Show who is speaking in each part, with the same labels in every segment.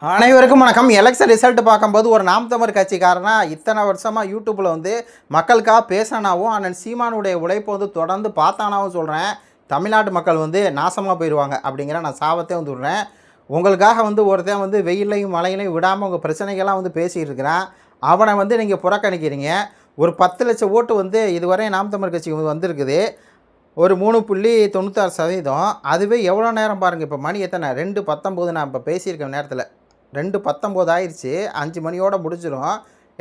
Speaker 1: அனைவருக்கும் வணக்கம். Election result பார்க்கும்போது ஒரு நாம் தமிழர் கட்சிக்காரனா இத்தனை வருஷமாக யூடியூப்பில் மக்களுக்காக பேசினாவும் அண்ணன் சீமானுடைய உழைப்பை தொடர்ந்து பார்த்தானாவும் சொல்கிறேன். தமிழ்நாட்டு மக்கள் நாசமாக போயிடுவாங்க அப்படிங்கிற நான் சாபத்தே விடுறேன். உங்களுக்காக ஒருத்தன் வெயிலையும் மழையிலையும் விடாமல் உங்கள் பிரச்சனைகள்லாம் பேசிகிட்டு இருக்கிறான். அவனை நீங்கள் புறக்கணிக்கிறீங்க. ஒரு 10 லட்சம் ஓட்டு இதுவரை நாம் தமிழர் கட்சிக்கு வந்திருக்குது. ஒரு 3.96%. அதுவே எவ்வளோ நேரம் பாருங்கள். இப்போ மணி எத்தனை? 2:19 நான் இப்போ பேசியிருக்க நேரத்தில் 2:19 ஆயிடுச்சு. 5 மணியோடு முடிஞ்சிடும்.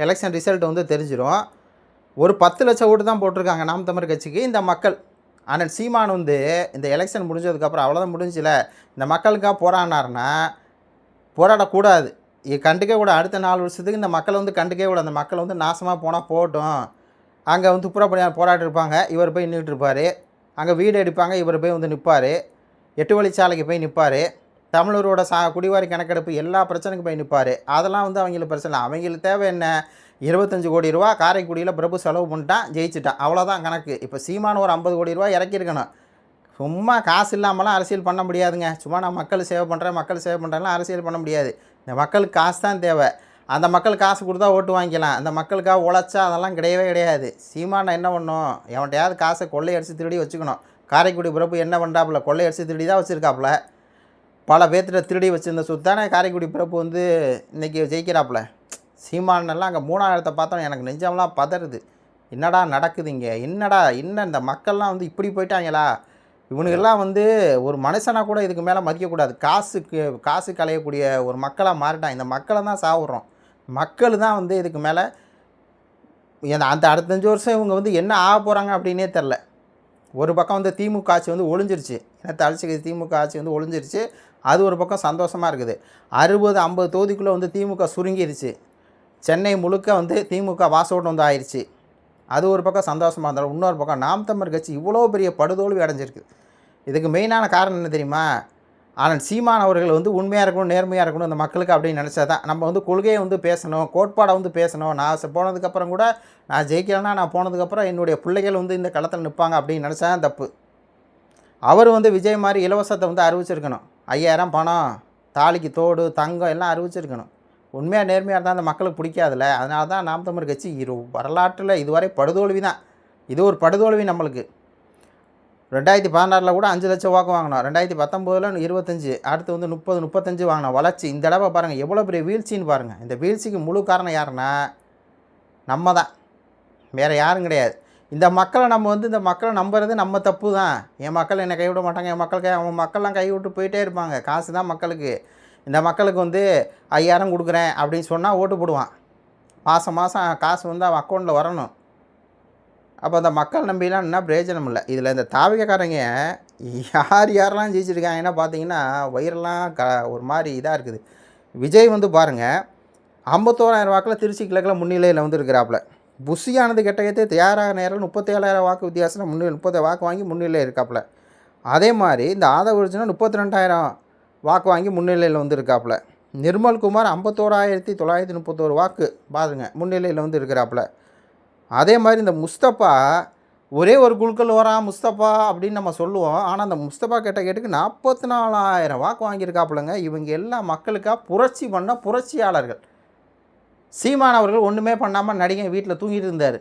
Speaker 1: எலெக்ஷன் ரிசல்ட் தெரிஞ்சிடும். ஒரு 10 லட்சம் ஓட்டு தான் போட்டிருக்காங்க நாம் தமிழர் கட்சிக்கு. இந்த மக்கள் அண்ணன் சீமான் இந்த எலெக்ஷன் முடிஞ்சதுக்கப்புறம் அவ்வளோதான் முடிஞ்சில. இந்த மக்களுக்காக போராடினாருன்னா போராடக்கூடாது. கண்டுக்கே கூட அடுத்த 4 வருஷத்துக்கு இந்த மக்களை கண்டுக்கே கூட. அந்த மக்கள் நாசமாக போனால் போகட்டும். அங்கே துப்புரப்பணியார் போராட்டிருப்பாங்க, இவர் போய் நின்றுட்டு இருப்பார். அங்கே வீடு எடுப்பாங்க, இவர் போய் நிற்பார். 8 வழிச்சாலைக்கு போய் நிற்பார். தமிழரோட குடிவாரி கணக்கெடுப்பு எல்லா பிரச்சனைக்கும் போய் நிற்பார். அதெல்லாம் அவங்களுக்கு பிரச்சனை. அவங்களுக்கு தேவை என்ன? 25 கோடி ரூபா காரைக்குடியில் பிரபு செலவு பண்ணிட்டான், ஜெயிச்சிட்டான், அவ்வளோதான் கணக்கு. இப்போ சீமான ஒரு 50 கோடி ரூபா இறக்கியிருக்கணும். சும்மா காசு இல்லாமலாம் அரசியல் பண்ண முடியாதுங்க. சும்மா நான் மக்கள் சேவை பண்ணுறேன்லாம் அரசியல் பண்ண முடியாது. இந்த மக்களுக்கு காசு தான் தேவை. அந்த மக்கள் காசு கொடுத்தா ஓட்டு வாங்கிக்கலாம். அந்த மக்களுக்காக உழைச்சா அதெல்லாம் கிடையவே கிடையாது. சீமானை என்ன பண்ணணும்? எவன்கிட்டையாவது காசை கொள்ளையடிச்சு திருடி வச்சுக்கணும். காரைக்குடி பிரபு என்ன பண்ணுறாப்புல? கொள்ளையடிச்சு திருடி தான் வச்சுருக்காப்புல. பல பேர்த்திட்ட திருடி வச்சுருந்த சுத்தானே காரைக்குடி பிரபு இன்றைக்கி ஜெயிக்கிறாப்புல. சீமானெல்லாம் அங்கே 3ஆம் இடத்தை பார்த்தோன்னே எனக்கு நெஞ்சமெல்லாம் பதறுது. என்னடா நடக்குது இங்கே? என்னடா இன்னும் இந்த மக்கள்லாம் இப்படி போயிட்டாங்களா? இவனுக்கெல்லாம் ஒரு மனுஷனாக கூட இதுக்கு மேலே மதிக்கக்கூடாது. காசு களையக்கூடிய ஒரு மக்களாக மாறிட்டான். இந்த மக்களை தான் சாப்பிட்றோம். மக்கள் தான் இதுக்கு மேலே அந்த அடுத்த 5 வருஷம் இவங்க என்ன ஆக போகிறாங்க அப்படின்னே தெரில. ஒரு பக்கம் திமுக ஆட்சி ஒழிஞ்சிருச்சு. ஏன்னா அழிச்சிக்கு திமுக ஆட்சி ஒழிஞ்சிருச்சு. அது ஒரு பக்கம் சந்தோஷமாக இருக்குது. 60-50 தொகுதிக்குள்ளே திமுக சுருங்கிருச்சு. சென்னை முழுக்க திமுக வாசோட்டம் ஆயிடுச்சு. அது ஒரு பக்கம் சந்தோஷமாக இருந்தாலும் இன்னொரு பக்கம் நாம் தமிழர் கட்சி இவ்வளோ பெரிய படுதோல்வி அடைஞ்சிருக்கு. இதுக்கு மெயினான காரணம் என்ன தெரியுமா? ஆனால் சீமான் அவர்கள் உண்மையாக இருக்கணும், நேர்மையாக இருக்கணும் இந்த மக்களுக்கு அப்படின்னு நினச்சா தான். நம்ம கொள்கையை பேசணும், கோட்பாடை பேசணும். நான் போனதுக்கப்புறம் கூட நான் ஜெயிக்கலைன்னா நான் போனதுக்கப்புறம் என்னுடைய பிள்ளைகள் இந்த களத்தில் நிற்பாங்க அப்படின்னு நினச்சா தான் தப்பு. அவர் விஜய் மாதிரி இலவசத்தை அறிவிச்சிருக்கணும். 5000 பணம், தாலிக்கு தோடு, தங்கம் எல்லாம் அறிவிச்சிருக்கணும். உண்மையாக நேர்மையாக இருந்தால் அந்த மக்களுக்கு பிடிக்காதுல்ல. அதனால தான் நாம் தமிழர் கட்சி வரலாற்றில் இதுவரை படுதோல்வி தான். இது ஒரு படுதோல்வி நம்மளுக்கு. 2016 கூட 5 லட்சம் வாக்கு வாங்கினோம். 2019 25, அடுத்து 30-35 வாங்கினோம். வளர்ச்சி இந்த தடவை பாருங்கள் எவ்வளோ பெரிய வீழ்ச்சின்னு பாருங்கள். இந்த வீழ்ச்சிக்கு முழு காரணம் யாருன்னா நம்ம தான், வேறு யாரும் கிடையாது. இந்த மக்களை நம்ம இந்த மக்களை நம்புறது நம்ம தப்பு தான். என் மக்கள் என்னை கைவிட மாட்டாங்க, என் மக்களுக்கு அவன் மக்கள்லாம் கைவிட்டு போயிட்டே இருப்பாங்க. காசு தான் மக்களுக்கு. இந்த மக்களுக்கு 5000 கொடுக்குறேன் அப்படின்னு சொன்னால் ஓட்டு போடுவான். மாதம் காசு அவன் அக்கௌண்ட்டில் வரணும். அப்போ அந்த மக்கள் நம்பிலாம் என்ன பிரயோஜனம் இல்லை. இதில் இந்த தாவிகக்காரங்க யாரெல்லாம் ஜெயிச்சிருக்காங்கன்னா பார்த்தீங்கன்னா வயிறெல்லாம் ஒரு மாதிரி இதாக இருக்குது. விஜய் பாருங்கள் 51,000 வாக்கில் திருச்சி கிழக்கில் முன்னிலையில் இருக்கிறாப்புல. புஷியானது கெட்டகத்தை தயாராக நேரம் 37,000 வாக்கு வித்தியாசம் 30 வாக்கு வாங்கி முன்னிலையில் இருக்காப்புல. அதே மாதிரி இந்த ஆதவ அர்ஜுனா 32,000 வாக்கு வாங்கி முன்னிலையில் இருக்காப்புல. நிர்மல்குமார் 51,931 வாக்கு பாருங்க முன்னிலையில் இருக்கிறாப்புல. அதே மாதிரி இந்த முஸ்தபா ஒரே ஒரு குழுக்கள் வரான் முஸ்தபா அப்படின்னு நம்ம சொல்லுவோம். ஆனால் அந்த முஸ்தபா கேட்டுக்கு 44,000 வாக்கு வாங்கியிருக்காப்புலங்க. இவங்க எல்லா மக்களுக்காக புரட்சி பண்ண புரட்சியாளர்கள். சீமான் அவர்கள் ஒன்றுமே பண்ணாமல் நடிகை வீட்டில் தூங்கிட்டு இருந்தார்.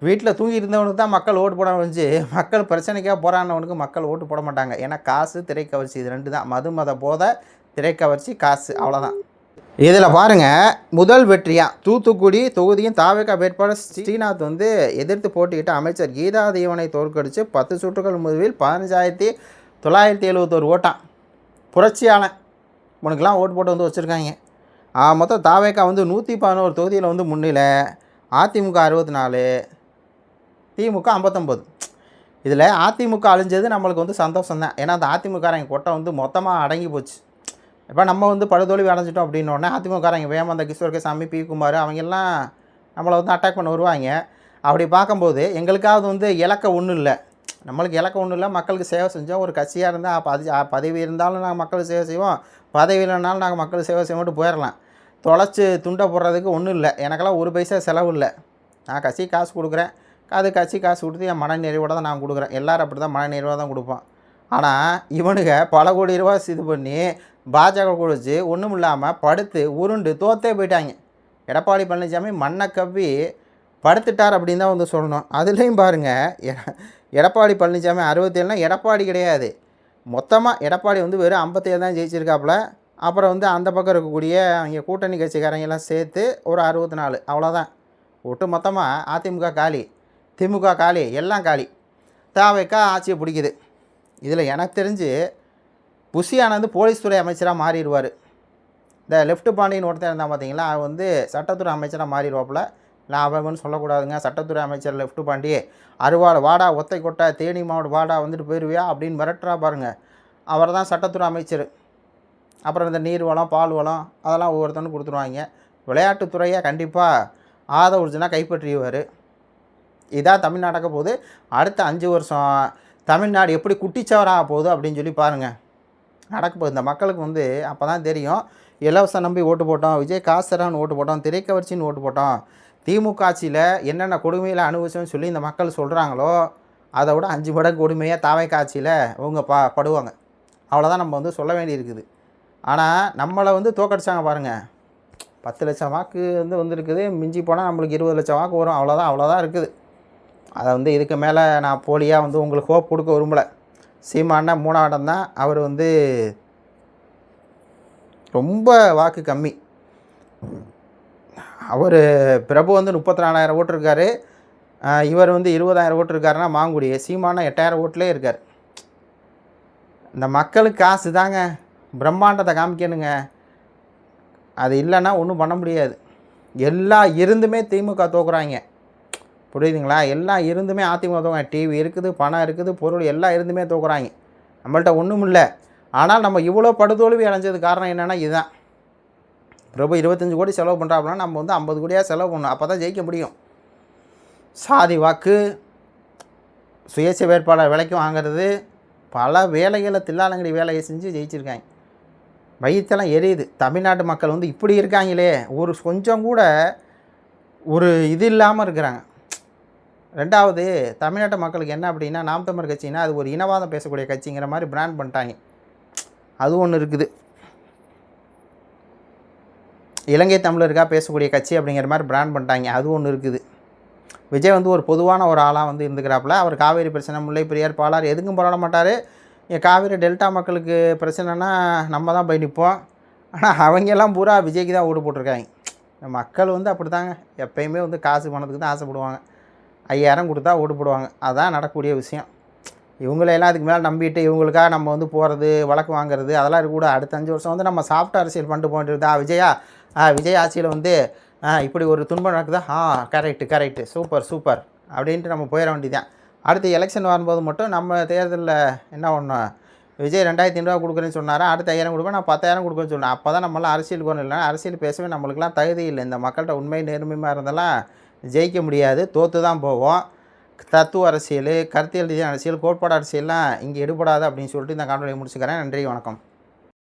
Speaker 1: வீட்டில் தூங்கி இருந்தவனுக்கு தான் மக்கள் ஓட்டு போட வந்துச்சு. மக்கள் பிரச்சனைக்காக போராடினவனுக்கு மக்கள் ஓட்டு போட மாட்டாங்க. ஏன்னா காசு, திரைக்கவர்ச்சி, இது 2 தான். மத போதை, திரைக்கவர்ச்சி, காசு, அவ்வளோதான். இதில் பாருங்கள் முதல் வெற்றியாக தூத்துக்குடி தொகுதியின் தாவேகா வேட்பாளர் ஸ்ரீநாத் எதிர்த்து போட்டிக்கிட்ட அமைச்சர் கீதா தேவனை தோற்கடித்து 10 சுற்றுகள் முடிவில் 15,971 ஓட்டான். புரட்சியாளன் உனக்கெல்லாம் ஓட்டு போட்டு வச்சுருக்காங்க. மொத்தம் தாவேகா 111 தொகுதியில் முன்னிலை. அதிமுக 64, திமுக 59. இதில் அதிமுக அழிஞ்சது நம்மளுக்கு சந்தோஷம் தான். ஏன்னா அந்த அதிமுககாரங்க கொட்டை மொத்தமாக அடங்கி போச்சு. இப்போ நம்ம படுதோல்வி அடைஞ்சிட்டோம் அப்படின்னோடனே அதிமுககாரங்க வேமந்த கிஷோர்கசாமி, பி குமார் அவங்கெல்லாம் நம்மளை அட்டாக் பண்ண வருவாங்க. அப்படி பார்க்கும்போது எங்களுக்காவது இலக்க ஒன்றும் இல்லை. நம்மளுக்கு இலக்க ஒன்றும் இல்லை. மக்களுக்கு சேவை செஞ்சோம். ஒரு கட்சியாக இருந்தால் பதவி இருந்தாலும் நாங்கள் மக்களுக்கு சேவை செய்வோம், பதவி இல்லைனாலும் நாங்கள் மக்களுக்கு சேவை செய்ய மட்டும் போயிடலாம். தொலைச்சி துண்டை போடுறதுக்கு ஒன்றும் இல்லை. எனக்கெல்லாம் ஒரு பைசா செலவு இல்லை. நான் கட்சி காசு கொடுக்குறேன். அது கட்சி காசு கொடுத்து என் மன நிறைவோடு தான் நான் கொடுக்குறேன். எல்லோரும் அப்படி தான் மன நிறைவாக தான் கொடுப்போம். ஆனால் இவனுங்க பல கோடி ரூபா இது பண்ணி பாஜக குடிச்சு ஒன்றும் இல்லாமல் படுத்து உருண்டு தோத்தே போயிட்டாங்க. எடப்பாடி பழனிசாமி மண்ணை கவ்வி படுத்துட்டார் அப்படின்னு தான் வந்து சொல்லணும். அதுலேயும் பாருங்கள், எடப்பாடி பழனிசாமி 67னா எடப்பாடி கிடையாது, மொத்தமாக எடப்பாடி வந்து வெறும் 57 தான் ஜெயிச்சிருக்காப்புல. அப்புறம் வந்து அந்த பக்கம் இருக்கக்கூடிய இங்கே கூட்டணி கட்சிக்காரங்கெல்லாம் சேர்த்து ஒரு 64, அவ்வளோதான். ஒட்டு மொத்தமாக அதிமுக காலி, திமுக காலி, எல்லாம் காலி. தாவேக்கா ஆட்சியை பிடிக்குது. இதில் எனக்கு தெரிஞ்சு புஷி ஆனந்த் போலீஸ் துறை அமைச்சராக மாறிடுவார். இந்த லெஃப்ட் பாண்டியன் ஒருத்தர் இருந்தால் பார்த்தீங்களா, அவன் வந்து சட்டத்துறை அமைச்சராக மாறிடுவாப்புல. இல்லை அவன்னு சொல்லக்கூடாதுங்க, சட்டத்துறை அமைச்சர் லெஃப்ட் பாண்டி அறுவாடு வாடா ஒத்தை கொட்டை தேனி மாவட்ட வாடா வந்துட்டு போயிடுவியா அப்படின்னு மிரட்டுறா பாருங்கள். அவர் தான் சட்டத்துறை அமைச்சர். அப்புறம் இந்த நீர் வளம் பால் வளம் அதெல்லாம் ஒவ்வொருத்தனும் கொடுத்துருவாங்க. விளையாட்டுத்துறையை கண்டிப்பாக ஆதவர்ஜுனா கைப்பற்றிடுவார். இதான் தமிழ் நடக்க போகுது. அடுத்த 5 வருஷம் தமிழ்நாடு எப்படி குட்டிச்சவராக போகுது அப்படின்னு சொல்லி பாருங்கள். நடக்க போகுது. இந்த மக்களுக்கு வந்து அப்போ தான் தெரியும், இலவசம் நம்பி ஓட்டு போட்டோம், விஜய் காசரான்னு ஓட்டு போட்டோம், திரைக்கவர்ச்சின்னு ஓட்டு போட்டோம், திமுக ஆட்சியில் என்னென்ன கொடுமையில் அனுபவிச்சோன்னு சொல்லி இந்த மக்கள் சொல்கிறாங்களோ அதை விட 5 மடங்கு கொடுமையாக தாவேக்கா ஆட்சியில் இவங்க படுவாங்க. அவ்வளோதான் நம்ம வந்து சொல்ல வேண்டியிருக்குது. ஆனால் நம்மளை வந்து தோக்கடிச்சாங்க பாருங்கள். 10 லட்சம் வாக்கு வந்து வந்துருக்குது, மிஞ்சி போனால் நம்மளுக்கு 20 லட்சம் வாக்கு வரும். அவ்வளோதான் இருக்குது. அதை வந்து இதுக்கு மேலே நான் போலியாக வந்து உங்களுக்கு ஹோப் கொடுக்க விரும்பலை. சீமானா 3ஆம் இடம் தான், அவர் வந்து ரொம்ப வாக்கு கம்மி. அவர் பிரபு வந்து 34,000 ஓட்டு இருக்கார், இவர் வந்து 20,000 ஓட்டு இருக்காருன்னா மாங்குடி. சீமானா 8,000 ஓட்டுலேயே இருக்கார். இந்த மக்களுக்கு காசு தாங்க பிரம்மாண்டத்தை காமிக்கணுங்க. அது இல்லைன்னா ஒன்றும் பண்ண முடியாது. எல்லாம் இருந்துமே திமுக தோக்குறாங்க, புரியுதுங்களா? எல்லாம் இருந்துமே அதிமுக தோக்குறாங்க. டிவி இருக்குது, பணம் இருக்குது, பொருள் எல்லாம் இருந்துமே தோக்குறாங்க. நம்மள்ட்ட ஒன்றும் இல்லை. ஆனால் நம்ம இவ்வளோ படுதோல்வி அடைஞ்சது காரணம் என்னென்னா இதுதான். பிரபு 25 கோடி செலவு பண்ணுறாப்புனா நம்ம வந்து 50 கோடியாக செலவு பண்ணணும், அப்போ தான் ஜெயிக்க முடியும். சாதி வாக்கு, சுயேட்சை வேட்பாளர் விலைக்கு வாங்கிறது, பல வேலைகளை தில்லாலங்கடி வேலையை செஞ்சு ஜெயிச்சிருக்காங்க. வயிற்றெல்லாம் எரியுது. தமிழ்நாட்டு மக்கள் வந்து இப்படி இருக்காங்களே, ஒரு கொஞ்சம் கூட ஒரு இது இல்லாமல் இருக்கிறாங்க. ரெண்டாவது, தமிழ்நாட்டு மக்களுக்கு என்ன அப்படின்னா, நாம் தமிழர் கட்சின்னா அது ஒரு இனவாதம் பேசக்கூடிய கட்சிங்கிற மாதிரி பிராண்ட் பண்ணிட்டாங்க. அது ஒன்று இருக்குது. இலங்கை தமிழருக்காக பேசக்கூடிய கட்சி அப்படிங்கிற மாதிரி பிராண்ட் பண்ணிட்டாங்க. அது ஒன்று இருக்குது. விஜய் வந்து ஒரு பொதுவான ஒரு ஆளாக வந்து இருந்துக்கிறாப்புல. அவர் காவேரி பிரச்சனை, முல்லை பெரியார் பாலாறு எதுக்கும் போராட மாட்டார். காவேரி டெல்டா மக்களுக்கு பிரச்சனைனா நம்ம தான் போய் நிற்போம். ஆனால் அவங்கெல்லாம் பூரா விஜய்க்கு தான் ஓட்டு போட்டிருக்காங்க. மக்கள் வந்து அப்படி தாங்க, எப்பயுமே வந்து காசு பணத்துக்கு தான் ஆசைப்படுவாங்க. 5000 கொடுத்தா ஓட்டு போடுவாங்க. அதுதான் நடக்கக்கூடிய விஷயம். இவங்களெல்லாம் அதுக்கு மேலே நம்பிட்டு இவங்களுக்காக நம்ம வந்து போகிறது, வழக்கு வாங்குறது அதெல்லாம் இருக்கக்கூட. அடுத்த 5 வருஷம் வந்து நம்ம சாஃப்ட் அரசியல் பண்ணிட்டு போயிட்டு இருந்தா, விஜய் ஆட்சியில் வந்து இப்படி ஒரு துன்பம் நடக்குதா, கரெக்டு சூப்பர் அப்படின்ட்டு நம்ம போயிட வேண்டியதான். அடுத்து எலெக்ஷன் வரும்போது மட்டும் நம்ம தேர்தலில் என்ன ஒன்று, விஜய் 2,500 கொடுக்குறேன்னு சொன்னார், அடுத்து 5000 கொடுப்பேன், நான் 10,000 கொடுக்குறேன்னு சொன்னேன். அப்போ தான் நம்மளாம் அரசியலுக்கு வரணும். இல்லைனா அரசியல் பேசவே நம்மளுக்குலாம் தகுதி இல்லை. இந்த மக்கள்கிட்ட உண்மை நேர்மையாக இருந்தாலும் ஜெயிக்க முடியாது, தோற்று தான் போவோம். தத்துவ அரசியல், கருத்தியல் ரீதியான அரசியல், கோட்பாடு அரசியல்லாம் இங்கே எடுபடாது அப்படின்னு சொல்லிட்டு இந்த காணொலியை முடிச்சுக்கிறேன். நன்றி, வணக்கம்.